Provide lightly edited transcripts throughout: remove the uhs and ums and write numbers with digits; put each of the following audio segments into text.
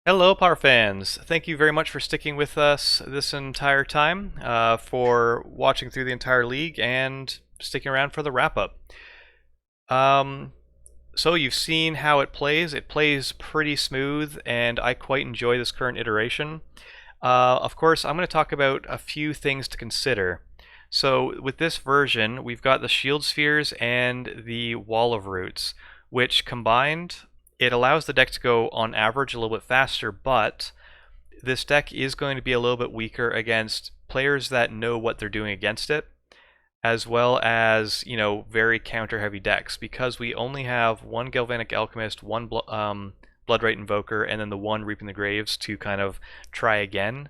Hello, Power fans! Thank you very much for sticking with us this entire time, for watching through the entire league and sticking around for the wrap-up. Um, so you've seen how it plays. It plays pretty smooth, and I quite enjoy this current iteration. Of course, I'm going to talk about a few things to consider. So with this version, we've got the Shield Spheres and the Wall of Roots, which combined, it allows the deck to go on average a little bit faster, but this deck is going to be a little bit weaker against players that know what they're doing against it, as well as, very counter-heavy decks, because we only have one Galvanic Alchemist, one Bloodrite Invoker, and then the one Reaping the Graves to kind of try again.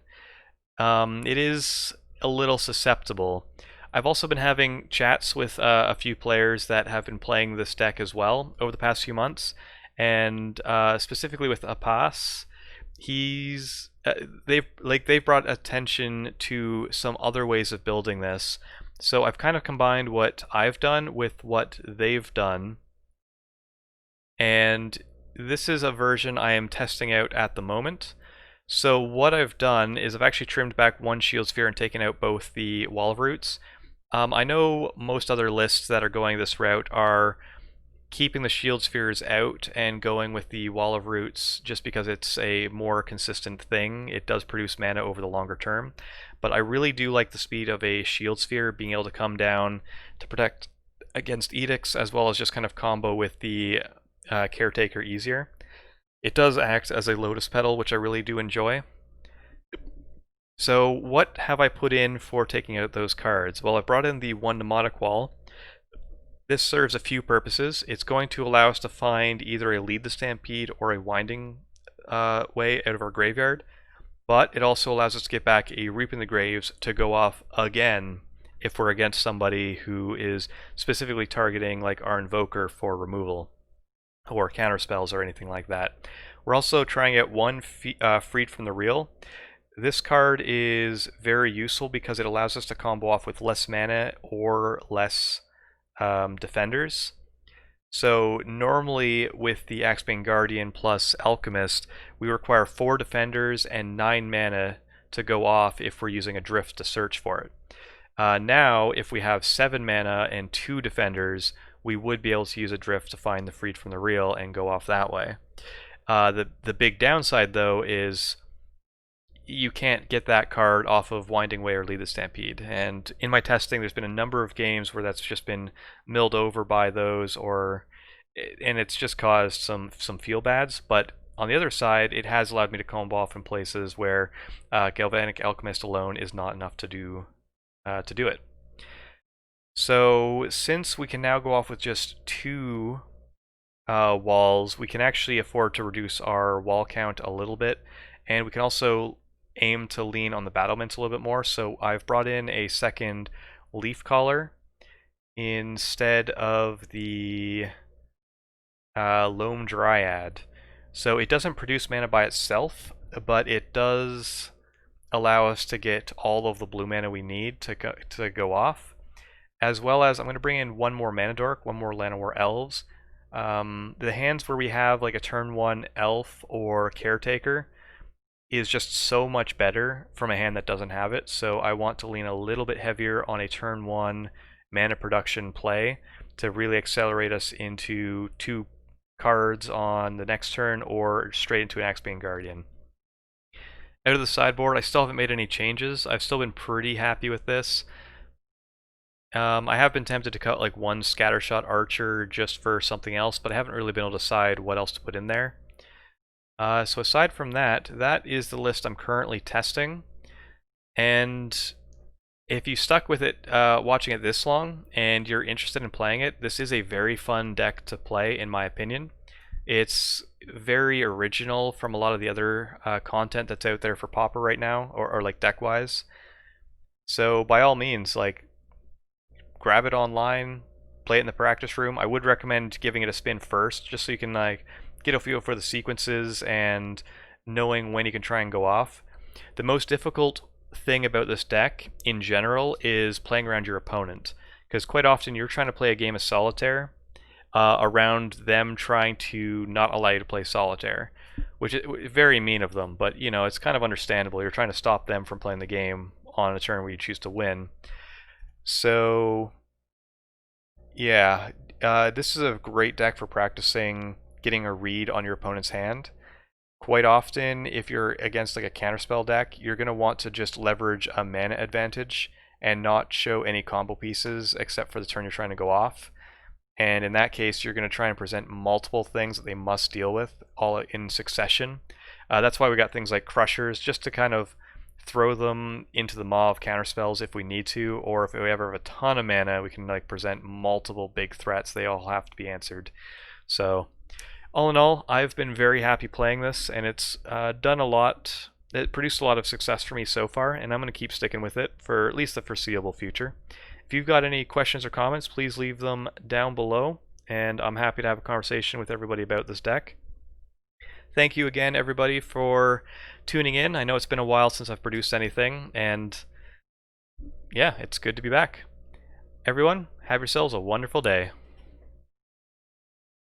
It is a little susceptible. I've also been having chats with a few players that have been playing this deck as well over the past few months, and specifically with Apas, they've brought attention to some other ways of building this. So I've kind of combined what I've done with what they've done, and this is a version I am testing out at the moment. So what I've done is I've actually trimmed back one Shield Sphere and taken out both the Wall of Roots. I know most other lists that are going this route are keeping the Shield Spheres out and going with the Wall of Roots just because it's a more consistent thing. It does produce mana over the longer term, but I really do like the speed of a Shield Sphere being able to come down to protect against edicts, as well as just kind of combo with the Caretaker easier. It does act as a Lotus Petal, which I really do enjoy. So what have I put in for taking out those cards? Well, I've brought in the one Mnemonic Wall. This serves a few purposes. It's going to allow us to find either a Lead the Stampede or a Winding Way out of our graveyard, but it also allows us to get back a Reaping the Graves to go off again if we're against somebody who is specifically targeting like our Invoker for removal or counter spells or anything like that. We're also trying out one Freed from the Real. This card is very useful because it allows us to combo off with less mana or less defenders. So normally with the Axebane Guardian plus Alchemist, we require 4 defenders and 9 mana to go off if we're using a Drift to search for it. Now, if we have 7 mana and 2 defenders, we would be able to use a Drift to find the Freed from the Real and go off that way. The big downside, though, is you can't get that card off of Winding Way or Lead the Stampede. And in my testing, there's been a number of games where that's just been milled over by those, and it's just caused some feel bads. But on the other side, it has allowed me to combo off in places where Galvanic Alchemist alone is not enough to do it. So since we can now go off with just 2 walls, we can actually afford to reduce our wall count a little bit, and we can also aim to lean on the battlements a little bit more. So I've brought in a second Leafcaller instead of the Loam Dryad. So it doesn't produce mana by itself, but it does allow us to get all of the blue mana we need to go off. As well as I'm going to bring in one more Mana Dork, one more Llanowar Elves. The hands where we have like a turn 1 Elf or Caretaker is just so much better from a hand that doesn't have it, so I want to lean a little bit heavier on a turn 1 mana production play to really accelerate us into 2 cards on the next turn or straight into an Axebane Guardian. Out of the sideboard, I still haven't made any changes. I've still been pretty happy with this. I have been tempted to cut like one Scattershot Archer just for something else, but I haven't really been able to decide what else to put in there. So aside from that, that is the list I'm currently testing. And if you stuck with it, watching it this long, and you're interested in playing it, this is a very fun deck to play, in my opinion. It's very original from a lot of the other content that's out there for Pauper right now, or like deck-wise. So by all means, like, grab it online, play it in the practice room. I would recommend giving it a spin first, just so you can like get a feel for the sequences and knowing when you can try and go off. The most difficult thing about this deck in general is playing around your opponent, because quite often you're trying to play a game of solitaire around them trying to not allow you to play solitaire, which is very mean of them, but you know, it's kind of understandable. You're trying to stop them from playing the game on a turn where you choose to win. So yeah, this is a great deck for practicing getting a read on your opponent's hand. Quite often, if you're against like a counterspell deck, you're going to want to just leverage a mana advantage and not show any combo pieces except for the turn you're trying to go off. And in that case, you're going to try and present multiple things that they must deal with all in succession. That's why we got things like Crushers, just to kind of throw them into the maw of counterspells if we need to, or if we ever have a ton of mana, we can like present multiple big threats. They all have to be answered. So all in all, I've been very happy playing this, and it's done a lot. It produced a lot of success for me so far, and I'm going to keep sticking with it for at least the foreseeable future. If you've got any questions or comments, please leave them down below, and I'm happy to have a conversation with everybody about this deck. Thank you again, everybody, for tuning in. I know it's been a while since I've produced anything, and yeah, it's good to be back. Everyone, have yourselves a wonderful day.